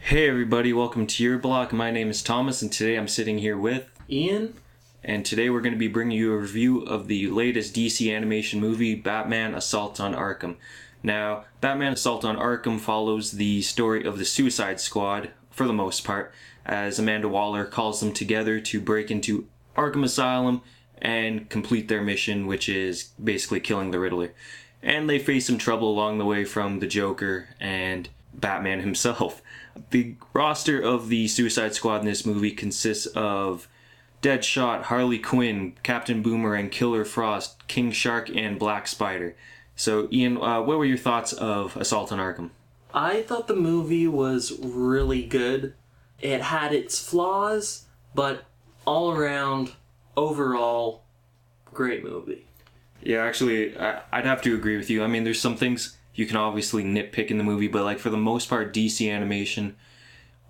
Hey everybody, welcome to YourBlock. My name is Thomas and today I'm sitting here with Ian. And today we're going to be bringing you a review of the latest DC animation movie, Batman Assault on Arkham. Now, Batman Assault on Arkham follows the story of the Suicide Squad, for the most part, as Amanda Waller calls them together to break into Arkham Asylum and complete their mission, which is basically killing the Riddler. And they face some trouble along the way from the Joker and Batman himself. The roster of the Suicide Squad in this movie consists of Deadshot, Harley Quinn, Captain Boomerang, Killer Frost, King Shark, and Black Spider. So, Ian, what were your thoughts of Assault on Arkham? I thought the movie was really good. It had its flaws, but all around, overall, great movie. Yeah, actually, I'd have to agree with you. I mean, there's some things you can obviously nitpick in the movie, but like for the most part, DC animation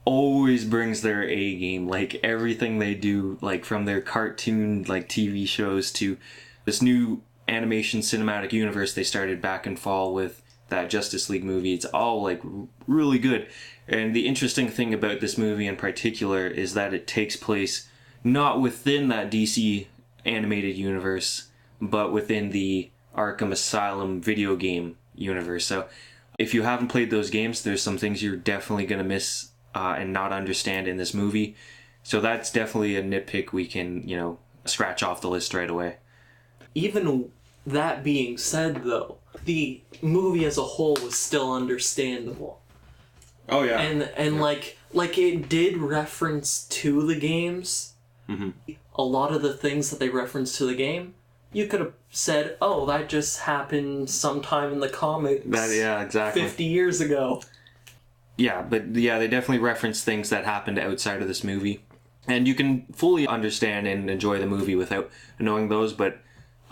always brings their A game. Like everything they do, like from their cartoon like TV shows to this new animation cinematic universe they started back in fall with that Justice League movie, it's all like really good. And the interesting thing about this movie in particular is that it takes place not within that DC animated universe, but within the Arkham Asylum video game universe. So if you haven't played those games, there's some things you're definitely going to miss and not understand in this movie. So that's definitely a nitpick we can, scratch off the list right away. Even that being said, though, the movie as a whole was still understandable. Oh yeah. And yeah. like it did reference to the games. Mm-hmm. A lot of the things that they referenced to the game, you could have said, oh, that just happened sometime in the comics. Yeah, exactly. 50 years ago. Yeah, but yeah, they definitely reference things that happened outside of this movie. And you can fully understand and enjoy the movie without knowing those, but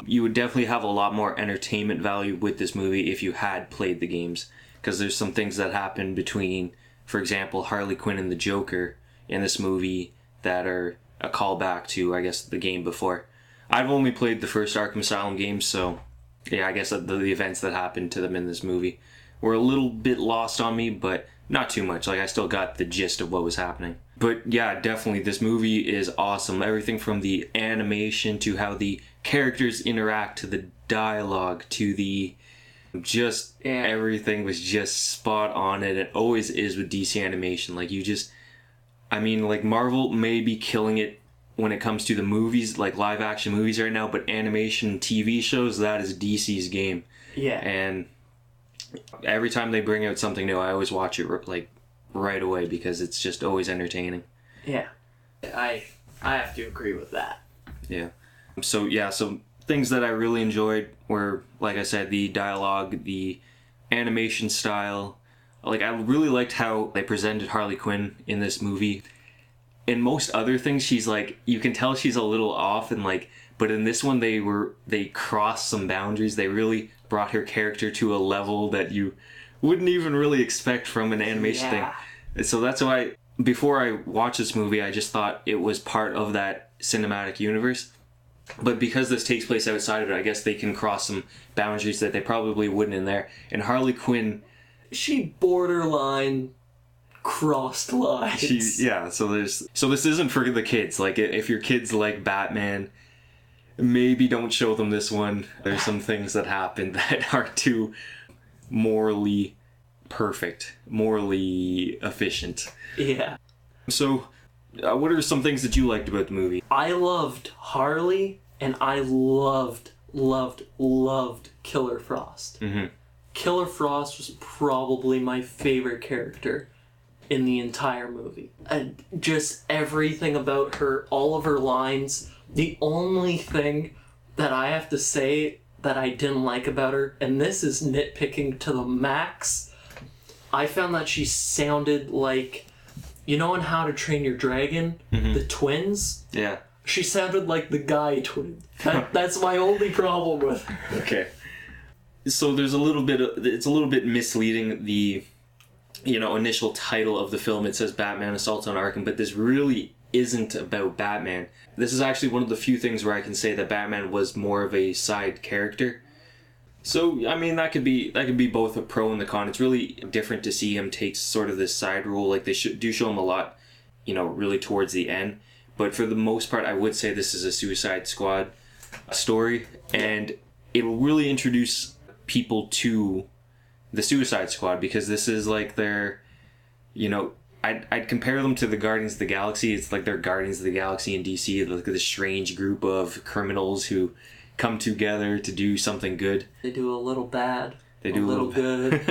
you would definitely have a lot more entertainment value with this movie if you had played the games. Because there's some things that happen between, for example, Harley Quinn and the Joker in this movie that are a callback to, I guess, the game before. I've only played the first Arkham Asylum game, so yeah, I guess the events that happened to them in this movie were a little bit lost on me, but not too much. Like, I still got the gist of what was happening. But yeah, definitely, this movie is awesome. Everything from the animation to how the characters interact to the dialogue to the everything was just spot on, and it always is with DC animation. Like, Marvel may be killing it when it comes to the movies, like live action movies right now, but animation TV shows, that is DC's game. Yeah. And every time they bring out something new, I always watch it like right away because it's just always entertaining. Yeah. I have to agree with that. Yeah. So things that I really enjoyed were, like I said, the dialogue, the animation style. Like, I really liked how they presented Harley Quinn in this movie. In most other things, she's like, you can tell she's a little off, and like, but in this one, they crossed some boundaries. They really brought her character to a level that you wouldn't even really expect from an animation thing. And so that's why, before I watched this movie, I just thought it was part of that cinematic universe. But because this takes place outside of it, I guess they can cross some boundaries that they probably wouldn't in there. And Harley Quinn, she borderline crossed lines. So this isn't for the kids. Like, if your kids like Batman, maybe don't show them this one. There's some things that happen that are too morally perfect, morally efficient. Yeah. So, what are some things that you liked about the movie? I loved Harley, and I loved Killer Frost. Mm-hmm. Killer Frost was probably my favorite character in the entire movie. And just everything about her, all of her lines. The only thing that I have to say that I didn't like about her, and this is nitpicking to the max, I found that she sounded like, in How to Train Your Dragon, the twins? Yeah. She sounded like the guy twin. That's my only problem with her. Okay. So it's a little bit misleading, the initial title of the film. It says Batman Assault on Arkham, but this really isn't about Batman. This is actually one of the few things where I can say that Batman was more of a side character. So, I mean, that could be both a pro and the con. It's really different to see him take sort of this side role. Like, they do show him a lot, really towards the end. But for the most part, I would say this is a Suicide Squad story. And it'll really introduce people to the Suicide Squad, because this is like their, I'd compare them to the Guardians of the Galaxy. It's like they're Guardians of the Galaxy in DC, like this strange group of criminals who come together to do something good. They do a little bad. They do a little good.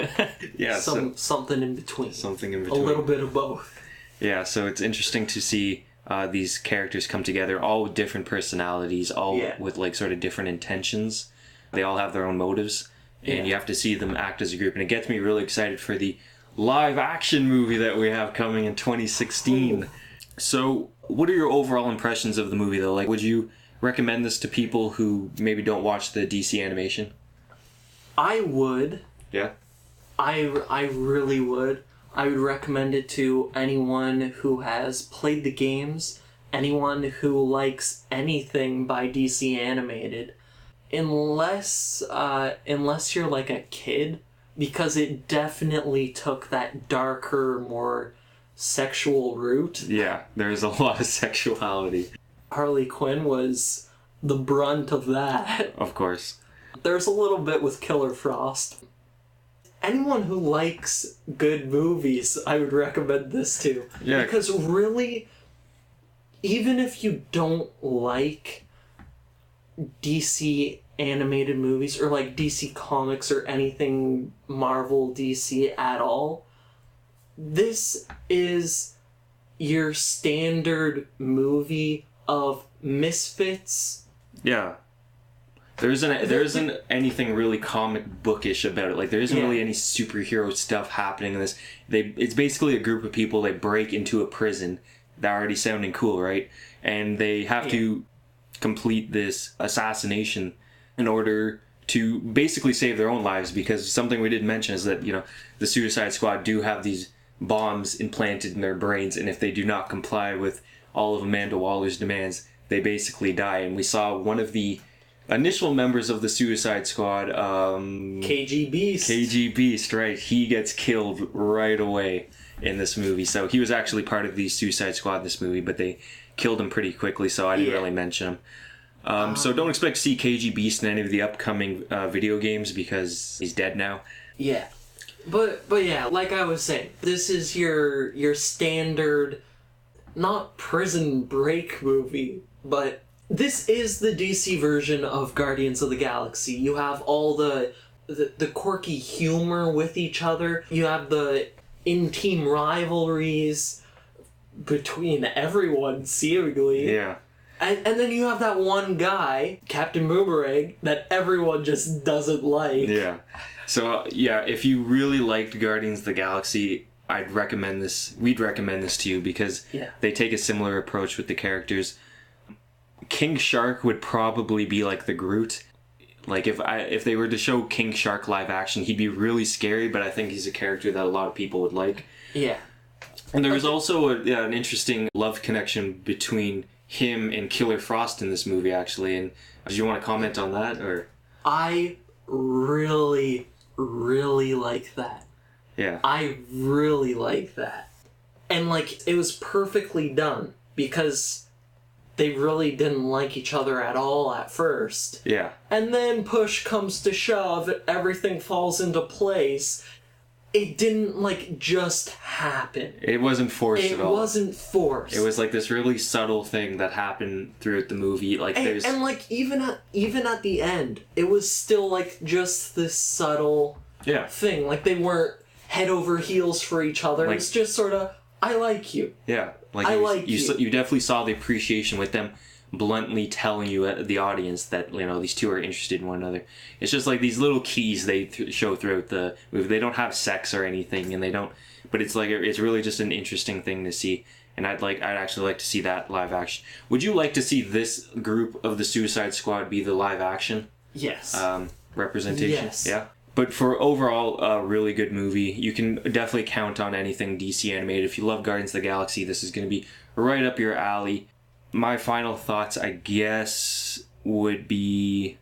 Yeah, something in between. Something in between. A little bit of both. Yeah, so it's interesting to see these characters come together, all with different personalities, all with like sort of different intentions. They all have their own motives, and you have to see them act as a group. And it gets me really excited for the live action movie that we have coming in 2016. Ooh. So, what are your overall impressions of the movie, though? Like, would you recommend this to people who maybe don't watch the DC animation? I would. Yeah? I really would. I would recommend it to anyone who has played the games, anyone who likes anything by DC animated, unless you're like a kid, because it definitely took that darker, more sexual route. Yeah, there's a lot of sexuality. Harley Quinn was the brunt of that. Of course. There's a little bit with Killer Frost. Anyone who likes good movies, I would recommend this to. Yeah. Because really, even if you don't like DC animated movies or like DC Comics or anything Marvel, DC at all, this is your standard movie of misfits. Yeah. There isn't anything really comic bookish about it. Like, there isn't really any superhero stuff happening in this. It's basically a group of people that break into a prison. They're already sounding cool, right? And they have to complete this assassination in order to basically save their own lives, because something we didn't mention is that, the Suicide Squad do have these bombs implanted in their brains, and if they do not comply with all of Amanda Waller's demands, they basically die. And we saw one of the initial members of the Suicide Squad, KG Beast. KG Beast, right? He gets killed right away in this movie. So he was actually part of the Suicide Squad in this movie, but they killed him pretty quickly, so I didn't really mention him. So don't expect to see KG Beast in any of the upcoming video games, because he's dead now. Yeah. But yeah, like I was saying, this is your standard, not prison break movie, but this is the DC version of Guardians of the Galaxy. You have all the quirky humor with each other. You have the in-team rivalries between everyone, seemingly. Yeah. And then you have that one guy, Captain Boomerang, that everyone just doesn't like. Yeah. So, if you really liked Guardians of the Galaxy, I'd recommend this. We'd recommend this to you, because they take a similar approach with the characters. King Shark would probably be like the Groot. Like, if they were to show King Shark live action, he'd be really scary, but I think he's a character that a lot of people would like. Yeah. And there was also an interesting love connection between him and Killer Frost in this movie, actually. And do you want to comment on that, or? I really, really like that. Yeah. I really like that. And, like, it was perfectly done, because they really didn't like each other at all at first. Yeah. And then push comes to shove, everything falls into place. It didn't, like, just happen. It wasn't forced at all. It wasn't forced. It was, like, this really subtle thing that happened throughout the movie. Like, and like, even at the end, it was still, like, just this subtle thing. Like, they weren't head over heels for each other. Like, it's just sort of, I like you. Yeah. Like, you definitely saw the appreciation with them bluntly telling you, the audience, that, these two are interested in one another. It's just like these little keys they show throughout the movie. They don't have sex or anything, and they don't, but it's like, it's really just an interesting thing to see. And I'd actually like to see that live action. Would you like to see this group of the Suicide Squad be the live action? Yes. Representation? Yes. Yeah. But for overall a really good movie, you can definitely count on anything DC animated. If you love Guardians of the Galaxy, this is going to be right up your alley. My final thoughts, I guess, would be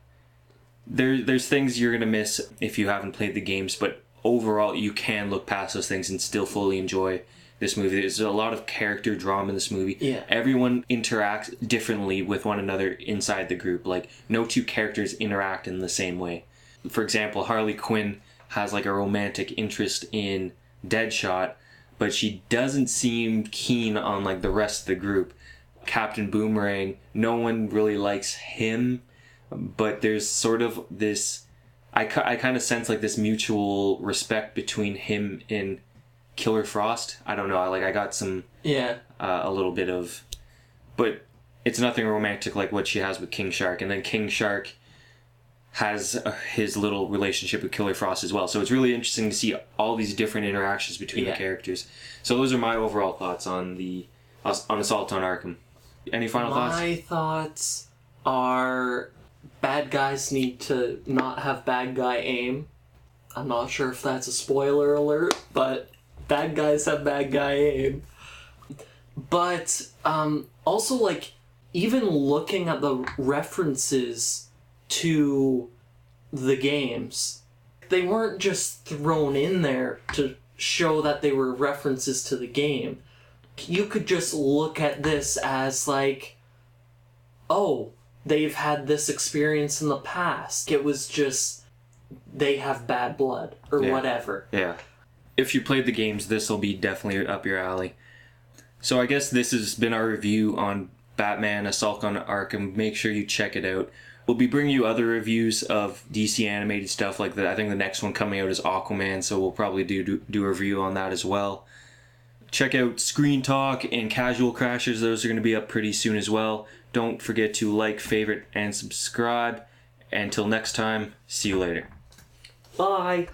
there's things you're gonna miss if you haven't played the games, but overall you can look past those things and still fully enjoy this movie. There's a lot of character drama in this movie. Yeah. Everyone interacts differently with one another inside the group. Like, no two characters interact in the same way. For example, Harley Quinn has like a romantic interest in Deadshot, but she doesn't seem keen on like the rest of the group. Captain Boomerang, no one really likes him, but there's sort of this, I kind of sense like this mutual respect between him and Killer Frost. I don't know, I got some, a little bit of, but it's nothing romantic like what she has with King Shark. And then King Shark has his little relationship with Killer Frost as well. So it's really interesting to see all these different interactions between the characters. So those are my overall thoughts on Assault on Arkham. Any final thoughts? My thoughts are bad guys need to not have bad guy aim. I'm not sure if that's a spoiler alert, but bad guys have bad guy aim. But also, like, even looking at the references to the games, they weren't just thrown in there to show that they were references to the game. You could just look at this as like, oh, they've had this experience in the past. It was just they have bad blood or whatever. Yeah. If you played the games, this will be definitely up your alley. So I guess this has been our review on Batman Assault on Arkham. Make sure you check it out. We'll be bringing you other reviews of DC animated stuff like that. I think the next one coming out is Aquaman, so we'll probably do a review on that as well. Check out Screen Talk and Casual Crashers. Those are going to be up pretty soon as well. Don't forget to like, favorite, and subscribe. Until next time, see you later. Bye.